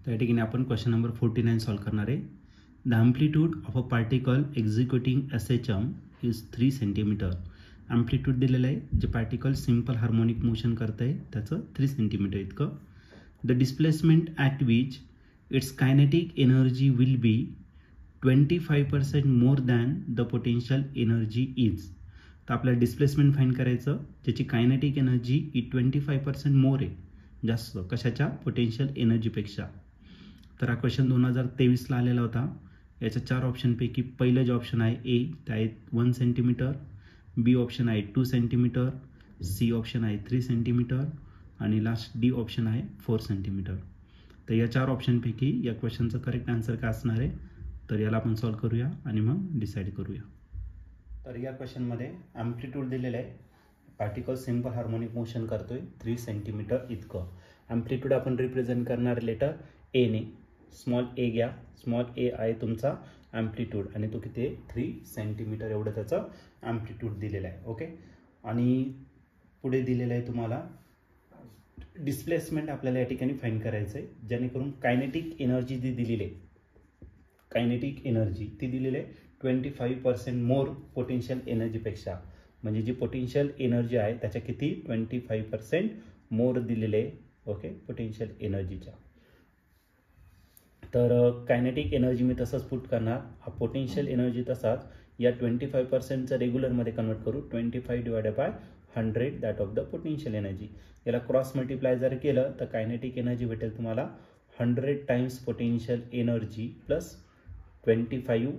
त्या ठिकाणी आपण क्वेश्चन नंबर 49 सॉल्व करणार आहे. The amplitude of a particle executing SHM is 3 centimetre. Amplitude दिलेलं आहे, जे पार्टिकल सिम्पल हार्मोनिक मोशन करत आहे त्याचं 3 सेंटीमीटर इतकं. The displacement at which it's kinetic energy will be 25% more than the potential energy is. तर आपल्याला डिस्प्लेसमेंट फाईंड करायचं, ज्याची कायनेटिक एनर्जी ही 25% मोर आहे, जास्त कशाच्या, पोटेन्शियल एनर्जीपेक्षा. तर हा क्वेश्चन 2023ला आलेला होता. याच्या 4 ऑप्शनपैकी पहिलं जे ऑप्शन आहे ए, ते आहे 1 सेंटीमीटर, बी ऑप्शन आहे 2 सेंटीमीटर, सी ऑप्शन आहे 3 सेंटीमीटर आणि लास्ट डी ऑप्शन आहे 4 सेंटीमीटर. तर या 4 ऑप्शनपैकी या क्वेश्चनचं करेक्ट आन्सर काय असणार आहे, तर याला आपण सॉल्व करूया आणि मग डिसाईड करूया. तर या क्वेश्चनमध्ये ॲम्प्लिट्यूड दिलेलं आहे, पार्टिकल सिम्पल हार्मोनिक मोशन करतोय 3 सेंटीमीटर इतकं. ॲम्प्लिट्यूड आपण रिप्रेझेंट करणार लेटर एने, स्मॉल ए घ्या. स्मॉल ए आहे तुमचा ॲम्प्लिट्यूड आणि तो किती आहे, 3 सेंटीमीटर एवढं त्याचं ॲम्प्लिट्यूड दिलेलं आहे. ओके, आणि पुढे दिलेलं आहे तुम्हाला डिस्प्लेसमेंट आपल्याला या ठिकाणी फाईंड करायचं आहे, जेणेकरून कायनेटिक एनर्जी जी दिलेली आहे, कायनेटिक एनर्जी ती दिलेली आहे 25% मोर पोटेन्शियल एनर्जीपेक्षा. म्हणजे जी पोटेन्शियल एनर्जी आहे त्याच्या किती, 25% मोर दिलेले आहे. ओके, पोटेन्शियल एनर्जीच्या. तर कायनेटिक एनर्जी मी तसंच पुट करणार, हा पोटेन्शियल एनर्जी तसाच या 25%चं रेग्युलरमध्ये कन्वर्ट करू, 25 divided by 100 that of the potential energy. याला क्रॉस मल्टिप्लाय जर केलं तर कायनेटिक एनर्जी भेटेल तुम्हाला 100 times potential energy plus 25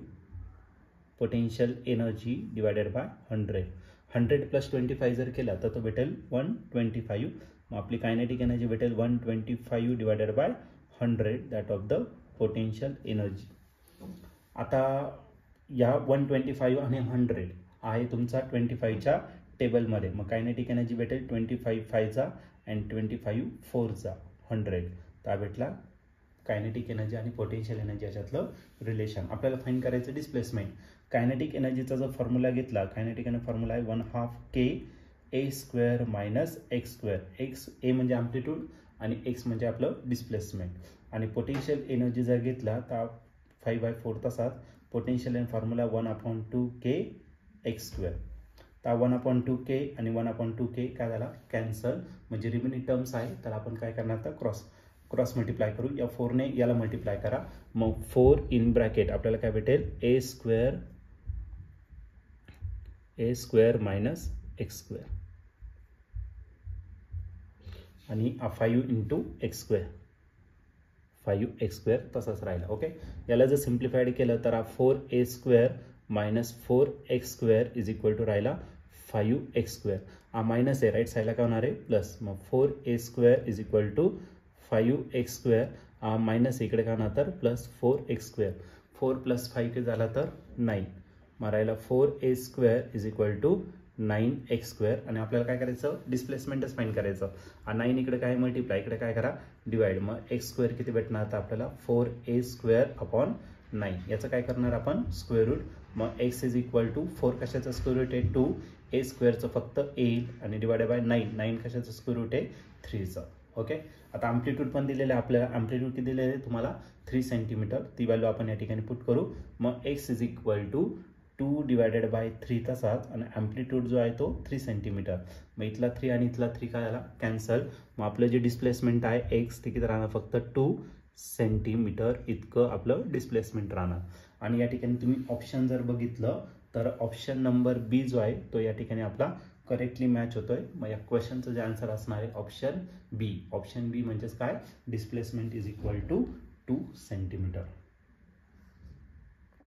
potential energy divided by 100. 100 plus 25 जर केला तर तो भेटेल 125. मग आपली कायनेटिक एनर्जी भेटेल 125 divided by 100 that of the potential energy. आता या 125 आणि 100 आहे तुमचा 25च्या टेबलमध्ये. मग कायनेटिक एनर्जी भेटेल 25 5चा अँड 25 4चा 100. त्या भेटला कायनेटिक एनर्जी आणि पोटेन्शियल एनर्जी याच्यातलं रिलेशन. आपल्याला फाईंड करायचं डिस्प्लेसमेंट. कायनेटिक एनर्जीचा जर फॉर्म्युला घेतला, कायनेटिक एनर्जी फॉर्म्युला आहे 1/2 k a² minus x². x ए म्हणजे ॲम्प्लिट्यूड आणि x म्हणजे आपलं डिस्प्लेसमेंट. आणि पोटेन्शियल एनर्जी जर घेतला तर 5/4 तसाच पोटेन्शियल फॉर्म्युला 1/2 k x². तर 1/2 k आणि 1/2 k काय झाला, कॅन्सल. म्हणजे रिमेनिंग टर्म्स आहे, तर आपण काय करणार, तर क्रॉस मल्टिप्लाय करू. या 4ने याला मल्टिप्लाय करा. मग 4 इन ब्रॅकेट आपल्याला काय भेटेल, a² मायनस x² आणि 5 इंटू x², 5x² तसाच राहिला. ओके, याला जर सिम्प्लिफाईड केलं तर 4a² minus 4x² is equal to राहिला 5x². हा मायनस आहे, राईट साईडला काय होणार आहे, प्लस. मग 4a² is equal to 5x². हा मायनस इकडे काय होणार, तर प्लस 4x². 4 प्लस 5 किती झाला, तर 9. मग राहिला 4a² is equal to 9x². आणि आपल्याला काय करायचं, डिस्प्लेसमेंटच फाईंड करायचं. 9 इकडे काय मल्टिप्लाय, इकडे काय करा, डिवाइड. मग x² किती भेटणार, तर आपल्याला 4a² अपॉन 9. याचं काय करणार आपण, स्क्वेअर रूट. मग x इज इक्वल टू 4 कशाचं स्क्वेअर रूट आहे 2, a² फक्त येईल आणि डिवायडेड बाय 9 कशाचं स्क्वेअर रूट आहे 3चं. ओके, आता ॲम्प्लिट्यूड पण दिलेलं आहे आपल्याला. ॲम्प्लिट्यूड किती दिलेलं आहे तुम्हाला, 3 सेंटीमीटर. ती व्हॅल्यू आपण या ठिकाणी पुट करू. मग x is equal to 2 divided by 3 तसाच आणि ॲम्प्लिट्यूड जो आहे तो 3 सेंटीमीटर. मग इथला 3 आणि इथला 3 काय झाला, कॅन्सल. मग आपलं जे डिस्प्लेसमेंट आहे x ते किती राहणार, फक्त 2 सेंटीमीटर इतकं आपलं डिस्प्लेसमेंट राहणार. आणि या ठिकाणी तुम्ही ऑप्शन जर बघितलं तर ऑप्शन नंबर बी जो आहे तो या ठिकाणी आपला करेक्टली मॅच होतोय. मग या क्वेश्चनचं जे आन्सर असणार आहे ऑप्शन बी. ऑप्शन बी म्हणजेच काय, displacement is equal to 2 centimetre.